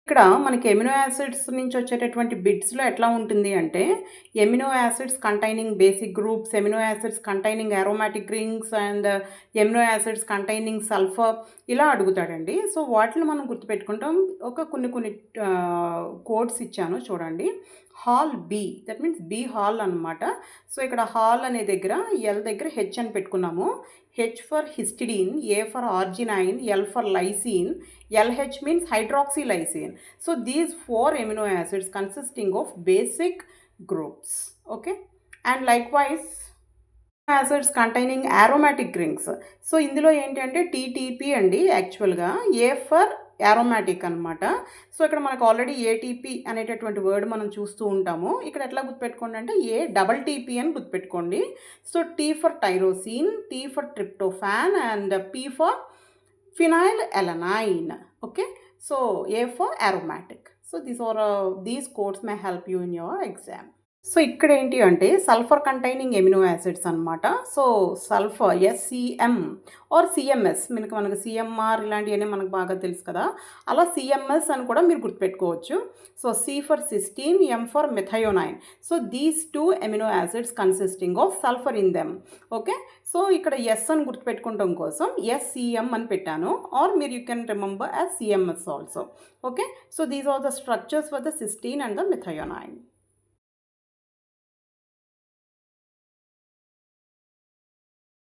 ఇక్కడ మనకి amino acids నుంచి వచ్చేటటువంటి బిట్స్‌లో ఎట్లా ఉంటుంది అంటే, amino acids containing basic groups, amino acids containing aromatic rings and amino acids containing sulphur ఇలా అడుగుతాడండి. సో, వాటిని మనం గుర్తుపెట్టుకుంటాం. కొన్ని కోడ్స్ ఇచ్చాను చూడండి. Hall B that means B hall అనమాట. సో, ఇక్కడ హాల్ అనే దగ్గర ఎల్ దగ్గర హెచ్ అని పెట్టుకున్నాము. H for histidine, A for arginine, L for lysine, LH means hydroxylysine. So these four amino acids consisting of basic groups. Okay, and likewise acids containing aromatic rings. So ఇందులో ఏంటంటే TTP అండి యాక్చువల్గా A for aromatic అనమాట. So ఇక్కడ మనకు already ATP అనేటటువంటి word మనం చూస్తూ ఉంటాము. ఇక్కడ ఎట్లా గుర్తుపెట్టుకోండి అంటే ఏ డబల్ టీపీ అని గుర్తుపెట్టుకోండి. So tea for tyrosine, tea for tryptophan and P for phenyl alanine. Okay, so A for aromatic. So these codes may help you in your exam. So ఇక్కడ ఏంటి అంటే సల్ఫర్ కంటైనింగ్ ఎమినో యాసిడ్స్ అనమాట. So sulphur SCM or CMS, మనకు CMR ఇలాంటివన్నీ మనకు బాగా తెలుసు కదా, అలా సిఎంఎస్ అని కూడా మీరు గుర్తుపెట్టుకోవచ్చు. So C for cysteine, M for methionine. So these two amino acids consisting of sulphur in them. Okay, so ఇక్కడ ఎస్ అని గుర్తుపెట్టుకోవడం కోసం SCM అని పెట్టాను, ఆర్ మీరు you can remember as CMS also. Okay, so these are the structures for the cysteine and the మెథయోనైన్.